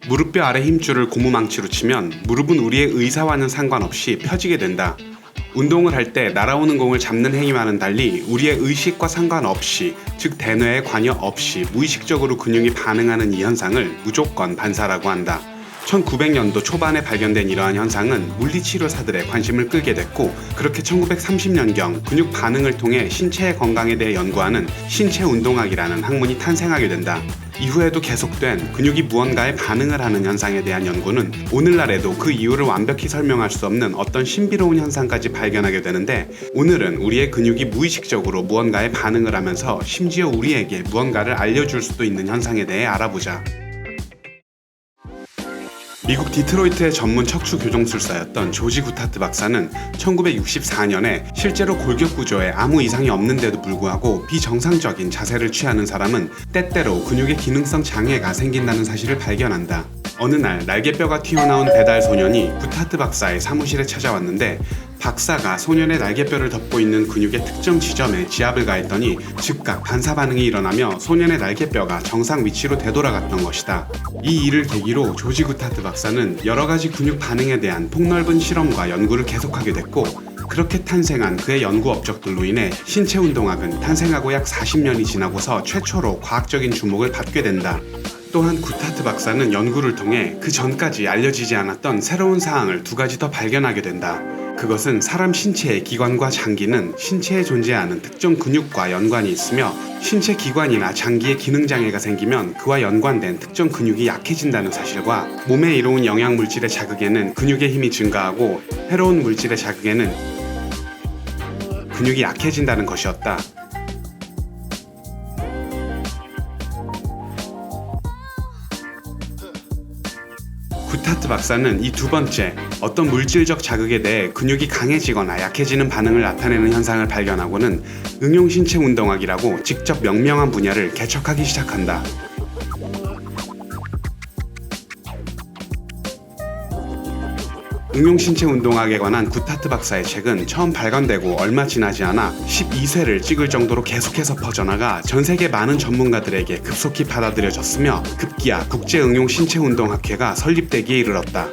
무릎뼈 아래 힘줄을 고무망치로 치면 무릎은 우리의 의사와는 상관없이 펴지게 된다. 운동을 할 때 날아오는 공을 잡는 행위와는 달리 우리의 의식과 상관없이, 즉 대뇌의 관여 없이 무의식적으로 근육이 반응하는 이 현상을 무조건 반사라고 한다. 1900년도 초반에 발견된 이러한 현상은 물리치료사들의 관심을 끌게 됐고, 그렇게 1930년경 근육 반응을 통해 신체의 건강에 대해 연구하는 신체 운동학이라는 학문이 탄생하게 된다. 이후에도 계속된 근육이 무언가에 반응을 하는 현상에 대한 연구는 오늘날에도 그 이유를 완벽히 설명할 수 없는 어떤 신비로운 현상까지 발견하게 되는데, 오늘은 우리의 근육이 무의식적으로 무언가에 반응을 하면서 심지어 우리에게 무언가를 알려줄 수도 있는 현상에 대해 알아보자. 미국 디트로이트의 전문 척추 교정술사였던 조지 구타트 박사는 1964년에 실제로 골격 구조에 아무 이상이 없는데도 불구하고 비정상적인 자세를 취하는 사람은 때때로 근육의 기능성 장애가 생긴다는 사실을 발견한다. 어느 날 날개뼈가 튀어나온 배달 소년이 구타트 박사의 사무실에 찾아왔는데, 박사가 소년의 날개뼈를 덮고 있는 근육의 특정 지점에 지압을 가했더니 즉각 반사 반응이 일어나며 소년의 날개뼈가 정상 위치로 되돌아갔던 것이다. 이 일을 계기로 조지 구타트 박사는 여러 가지 근육 반응에 대한 폭넓은 실험과 연구를 계속하게 됐고, 그렇게 탄생한 그의 연구 업적들로 인해 신체 운동학은 탄생하고 약 40년이 지나고서 최초로 과학적인 주목을 받게 된다. 또한 구타트 박사는 연구를 통해 그 전까지 알려지지 않았던 새로운 사항을 두 가지 더 발견하게 된다. 그것은 사람 신체의 기관과 장기는 신체에 존재하는 특정 근육과 연관이 있으며, 신체 기관이나 장기에 기능장애가 생기면 그와 연관된 특정 근육이 약해진다는 사실과, 몸에 이로운 영양물질의 자극에는 근육의 힘이 증가하고 해로운 물질의 자극에는 근육이 약해진다는 것이었다. 구타트 박사는 이 두 번째, 어떤 물질적 자극에 대해 근육이 강해지거나 약해지는 반응을 나타내는 현상을 발견하고는 응용신체 운동학이라고 직접 명명한 분야를 개척하기 시작한다. 응용신체 운동학에 관한 구타트 박사의 책은 처음 발간되고 얼마 지나지 않아 12쇄를 찍을 정도로 계속해서 퍼져나가 전 세계 많은 전문가들에게 급속히 받아들여졌으며, 급기야 국제응용신체운동학회가 설립되기에 이르렀다.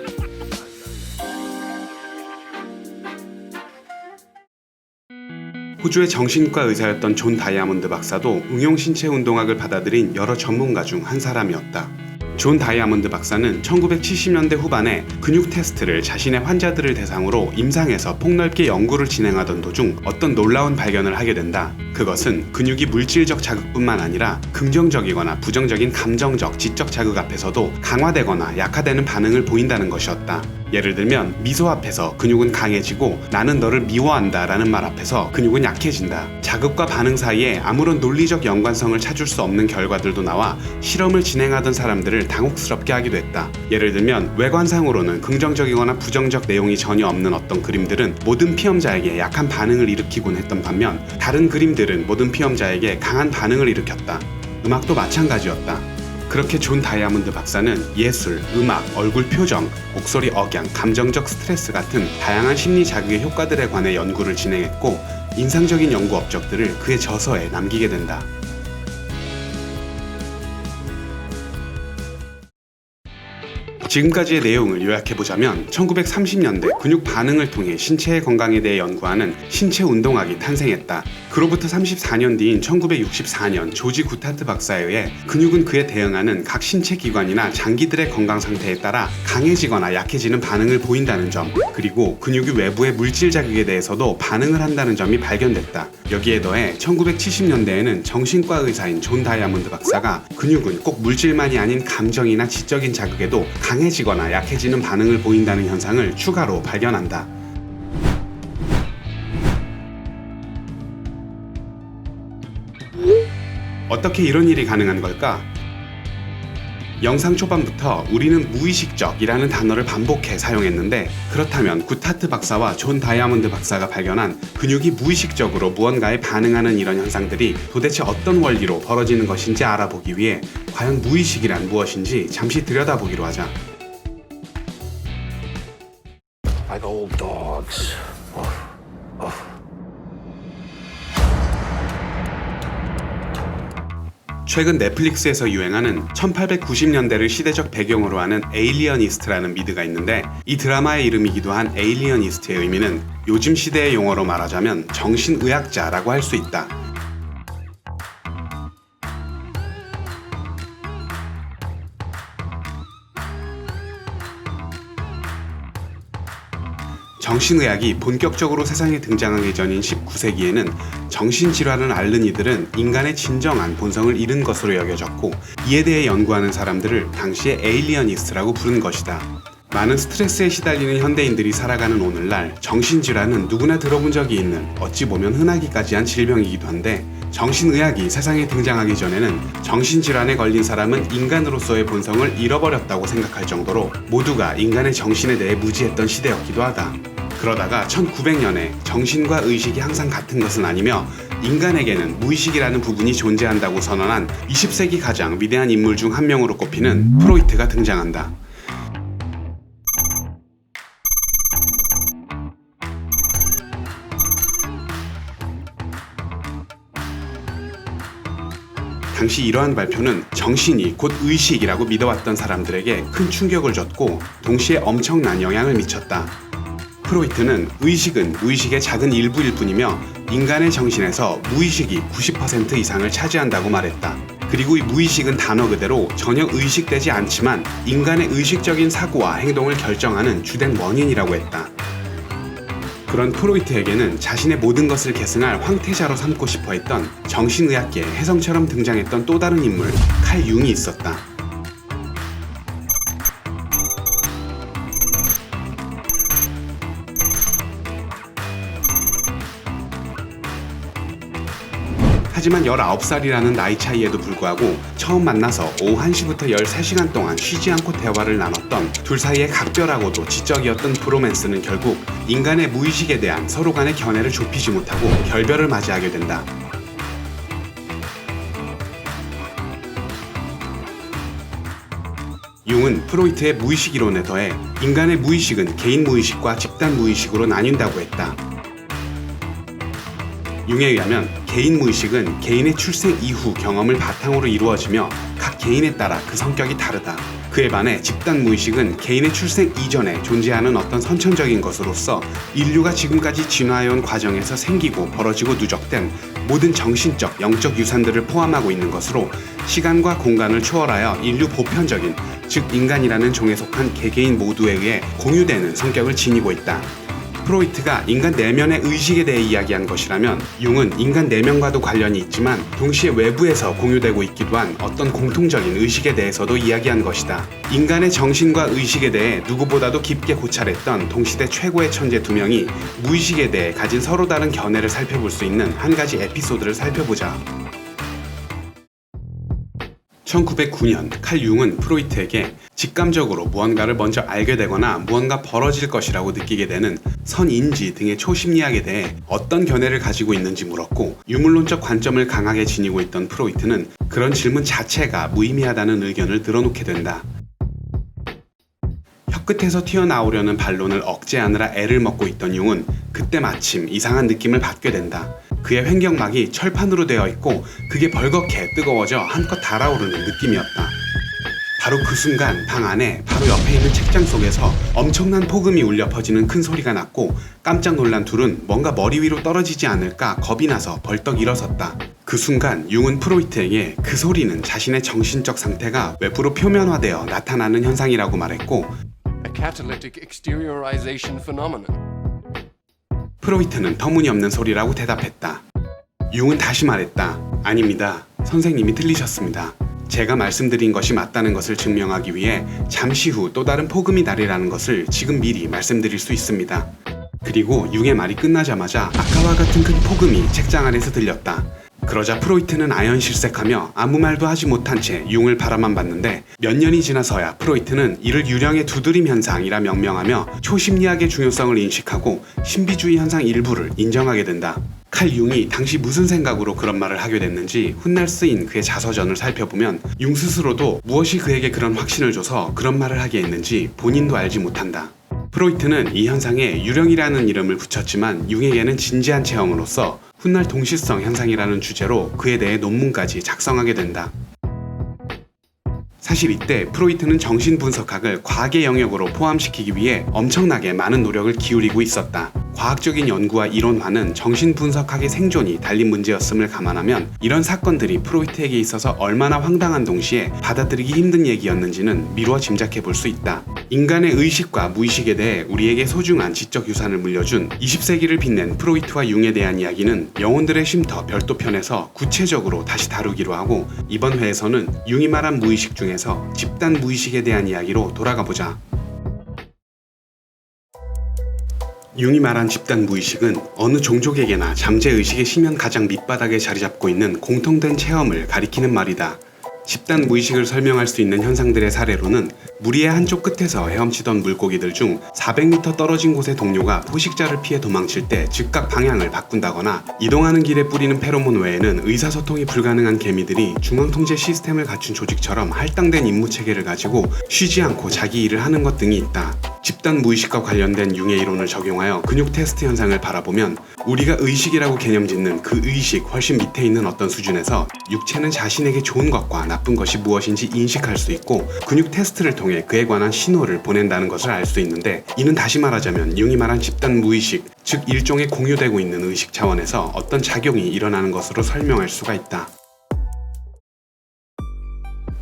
호주의 정신과 의사였던 존 다이아몬드 박사도 응용신체운동학을 받아들인 여러 전문가 중 한 사람이었다. 존 다이아몬드 박사는 1970년대 후반에 근육 테스트를 자신의 환자들을 대상으로 임상에서 폭넓게 연구를 진행하던 도중 어떤 놀라운 발견을 하게 된다. 그것은 근육이 물질적 자극뿐만 아니라 긍정적이거나 부정적인 감정적, 지적 자극 앞에서도 강화되거나 약화되는 반응을 보인다는 것이었다. 예를 들면 미소 앞에서 근육은 강해지고 나는 너를 미워한다 라는 말 앞에서 근육은 약해진다. 자극과 반응 사이에 아무런 논리적 연관성을 찾을 수 없는 결과들도 나와 실험을 진행하던 사람들을 당혹스럽게 하기도 했다. 예를 들면 외관상으로는 긍정적이거나 부정적 내용이 전혀 없는 어떤 그림들은 모든 피험자에게 약한 반응을 일으키곤 했던 반면, 다른 그림들은 모든 피험자에게 강한 반응을 일으켰다. 음악도 마찬가지였다. 그렇게 존 다이아몬드 박사는 예술, 음악, 얼굴 표정, 목소리 억양, 감정적 스트레스 같은 다양한 심리 자극의 효과들에 관해 연구를 진행했고, 인상적인 연구 업적들을 그의 저서에 남기게 된다. 지금까지의 내용을 요약해보자면 1930년대 근육 반응을 통해 신체의 건강에 대해 연구하는 신체 운동학이 탄생했다. 그로부터 34년 뒤인 1964년 조지 구타트 박사에 의해 근육은 그에 대응하는 각 신체 기관이나 장기들의 건강 상태에 따라 강해지거나 약해지는 반응을 보인다는 점, 그리고 근육이 외부의 물질 자극에 대해서도 반응을 한다는 점이 발견됐다. 여기에 더해 1970년대에는 정신과 의사인 존 다이아몬드 박사가 근육은 꼭 물질만이 아닌 감정이나 지적인 자극에도 강해지거나 약해지는 반응을 보인다는 현상을 추가로 발견한다. 어떻게 이런 일이 가능한 걸까? 영상 초반부터 우리는 무의식적이라는 단어를 반복해 사용했는데, 그렇다면 구타트 박사와 존 다이아몬드 박사가 발견한 근육이 무의식적으로 무언가에 반응하는 이런 현상들이 도대체 어떤 원리로 벌어지는 것인지 알아보기 위해 과연 무의식이란 무엇인지 잠시 들여다보기로 하자. Like old dogs. 최근 넷플릭스에서 유행하는 1890년대를 시대적 배경으로 하는 에일리어니스트라는 미드가 있는데, 이 드라마의 이름이기도 한 에일리어니스트의 의미는 요즘 시대의 용어로 말하자면 정신의학자라고 할 수 있다. 정신의학이 본격적으로 세상에 등장하기 전인 19세기에는 정신질환을 앓는 이들은 인간의 진정한 본성을 잃은 것으로 여겨졌고, 이에 대해 연구하는 사람들을 당시에 에일리어니스트라고 부른 것이다. 많은 스트레스에 시달리는 현대인들이 살아가는 오늘날 정신질환은 누구나 들어본 적이 있는, 어찌 보면 흔하기까지 한 질병이기도 한데, 정신의학이 세상에 등장하기 전에는 정신질환에 걸린 사람은 인간으로서의 본성을 잃어버렸다고 생각할 정도로 모두가 인간의 정신에 대해 무지했던 시대였기도 하다. 그러다가 1900년에 정신과 의식이 항상 같은 것은 아니며 인간에게는 무의식이라는 부분이 존재한다고 선언한 20세기 가장 위대한 인물 중 한 명으로 꼽히는 프로이트가 등장한다. 당시 이러한 발표는 정신이 곧 의식이라고 믿어왔던 사람들에게 큰 충격을 줬고, 동시에 엄청난 영향을 미쳤다. 프로이트는 의식은 무의식의 작은 일부일 뿐이며 인간의 정신에서 무의식이 90% 이상을 차지한다고 말했다. 그리고 이 무의식은 단어 그대로 전혀 의식되지 않지만 인간의 의식적인 사고와 행동을 결정하는 주된 원인이라고 했다. 그런 프로이트에게는 자신의 모든 것을 계승할 황태자로 삼고 싶어 했던 정신의학계의 혜성처럼 등장했던 또 다른 인물, 칼 융이 있었다. 하지만 19살이라는 나이 차이에도 불구하고 처음 만나서 오후 1시부터 13시간 동안 쉬지 않고 대화를 나눴던 둘 사이의 각별하고도 지적이었던 브로맨스는 결국 인간의 무의식에 대한 서로 간의 견해를 좁히지 못하고 결별을 맞이하게 된다. 융은 프로이트의 무의식 이론에 더해 인간의 무의식은 개인 무의식과 집단 무의식으로 나뉜다고 했다. 융에 의하면 개인 무의식은 개인의 출생 이후 경험을 바탕으로 이루어지며 각 개인에 따라 그 성격이 다르다. 그에 반해 집단 무의식은 개인의 출생 이전에 존재하는 어떤 선천적인 것으로서 인류가 지금까지 진화해온 과정에서 생기고 벌어지고 누적된 모든 정신적, 영적 유산들을 포함하고 있는 것으로 시간과 공간을 초월하여 인류 보편적인, 즉 인간이라는 종에 속한 개개인 모두에 의해 공유되는 성격을 지니고 있다. 프로이트가 인간 내면의 의식에 대해 이야기한 것이라면 융은 인간 내면과도 관련이 있지만 동시에 외부에서 공유되고 있기도 한 어떤 공통적인 의식에 대해서도 이야기한 것이다. 인간의 정신과 의식에 대해 누구보다도 깊게 고찰했던 동시대 최고의 천재 두 명이 무의식에 대해 가진 서로 다른 견해를 살펴볼 수 있는 한 가지 에피소드를 살펴보자. 1909년 칼 융은 프로이트에게 직감적으로 무언가를 먼저 알게 되거나 무언가 벌어질 것이라고 느끼게 되는 선인지 등의 초심리학에 대해 어떤 견해를 가지고 있는지 물었고, 유물론적 관점을 강하게 지니고 있던 프로이트는 그런 질문 자체가 무의미하다는 의견을 늘어놓게 된다. 혀끝에서 튀어나오려는 반론을 억제하느라 애를 먹고 있던 융은 그때 마침 이상한 느낌을 받게 된다. 그의 횡격막이 철판으로 되어 있고 그게 벌겋게 뜨거워져 한껏 달아오르는 느낌이었다. 바로 그 순간 방 안에 바로 옆에 있는 책장 속에서 엄청난 폭음이 울려 퍼지는 큰 소리가 났고, 깜짝 놀란 둘은 뭔가 머리 위로 떨어지지 않을까 겁이 나서 벌떡 일어섰다. 그 순간 융은 프로이트에게 그 소리는 자신의 정신적 상태가 외부로 표면화되어 나타나는 현상이라고 말했고, A catalytic exteriorization phenomenon. 프로이트는 터무니없는 소리라고 대답했다. 융은 다시 말했다. 아닙니다. 선생님이 틀리셨습니다. 제가 말씀드린 것이 맞다는 것을 증명하기 위해 잠시 후 또 다른 폭음이 나리라는 것을 지금 미리 말씀드릴 수 있습니다. 그리고 융의 말이 끝나자마자 아까와 같은 큰 폭음이 책장 안에서 들렸다. 그러자 프로이트는 아연실색하며 아무 말도 하지 못한 채 융을 바라만 봤는데, 몇 년이 지나서야 프로이트는 이를 유령의 두드림 현상이라 명명하며 초심리학의 중요성을 인식하고 신비주의 현상 일부를 인정하게 된다. 칼 융이 당시 무슨 생각으로 그런 말을 하게 됐는지 훗날 쓰인 그의 자서전을 살펴보면 융 스스로도 무엇이 그에게 그런 확신을 줘서 그런 말을 하게 했는지 본인도 알지 못한다. 프로이트는 이 현상에 유령이라는 이름을 붙였지만 융에게는 진지한 체험으로서 훗날 동시성 현상이라는 주제로 그에 대해 논문까지 작성하게 된다. 사실 이때 프로이트는 정신분석학을 과학의 영역으로 포함시키기 위해 엄청나게 많은 노력을 기울이고 있었다. 과학적인 연구와 이론화는 정신분석학의 생존이 달린 문제였음을 감안하면 이런 사건들이 프로이트에게 있어서 얼마나 황당한 동시에 받아들이기 힘든 얘기였는지는 미루어 짐작해 볼 수 있다. 인간의 의식과 무의식에 대해 우리에게 소중한 지적 유산을 물려준 20세기를 빛낸 프로이트와 융에 대한 이야기는 영혼들의 쉼터 별도 편에서 구체적으로 다시 다루기로 하고, 이번 회에서는 융이 말한 무의식 중에서 집단 무의식에 대한 이야기로 돌아가 보자. 융이 말한 집단 무의식은 어느 종족에게나 잠재의식의 심연 가장 밑바닥에 자리잡고 있는 공통된 체험을 가리키는 말이다. 집단 무의식을 설명할 수 있는 현상들의 사례로는 무리의 한쪽 끝에서 헤엄치던 물고기들 중 400m 떨어진 곳의 동료가 포식자를 피해 도망칠 때 즉각 방향을 바꾼다거나, 이동하는 길에 뿌리는 페로몬 외에는 의사소통이 불가능한 개미들이 중앙통제 시스템을 갖춘 조직처럼 할당된 임무 체계를 가지고 쉬지 않고 자기 일을 하는 것 등이 있다. 집단 무의식과 관련된 융의 이론을 적용하여 근육 테스트 현상을 바라보면 우리가 의식이라고 개념 짓는 그 의식 훨씬 밑에 있는 어떤 수준에서 육체는 자신에게 좋은 것과 나쁜 것이 무엇인지 인식할 수 있고, 근육 테스트를 통해 그에 관한 신호를 보낸다는 것을 알 수 있는데, 이는 다시 말하자면 융이 말한 집단 무의식, 즉 일종의 공유되고 있는 의식 차원에서 어떤 작용이 일어나는 것으로 설명할 수가 있다.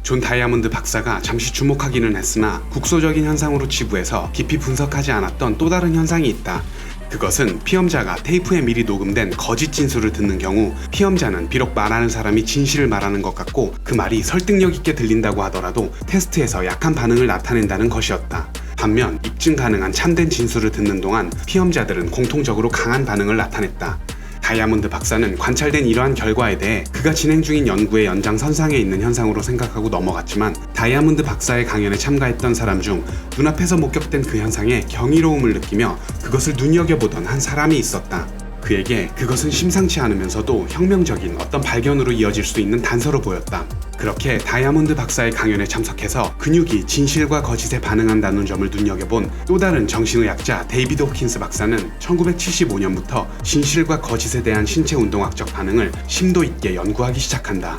존 다이아몬드 박사가 잠시 주목하기는 했으나 국소적인 현상으로 치부해서 깊이 분석하지 않았던 또 다른 현상이 있다. 그것은 피험자가 테이프에 미리 녹음된 거짓 진술을 듣는 경우 피험자는 비록 말하는 사람이 진실을 말하는 것 같고 그 말이 설득력 있게 들린다고 하더라도 테스트에서 약한 반응을 나타낸다는 것이었다. 반면 입증 가능한 참된 진술을 듣는 동안 피험자들은 공통적으로 강한 반응을 나타냈다. 다이아몬드 박사는 관찰된 이러한 결과에 대해 그가 진행 중인 연구의 연장선상에 있는 현상으로 생각하고 넘어갔지만, 다이아몬드 박사의 강연에 참가했던 사람 중 눈앞에서 목격된 그 현상에 경이로움을 느끼며 그것을 눈여겨보던 한 사람이 있었다. 그에게 그것은 심상치 않으면서도 혁명적인 어떤 발견으로 이어질 수 있는 단서로 보였다. 그렇게 다이아몬드 박사의 강연에 참석해서 근육이 진실과 거짓에 반응한다는 점을 눈여겨본 또 다른 정신의학자 데이비드 호킨스 박사는 1975년부터 진실과 거짓에 대한 신체 운동학적 반응을 심도 있게 연구하기 시작한다.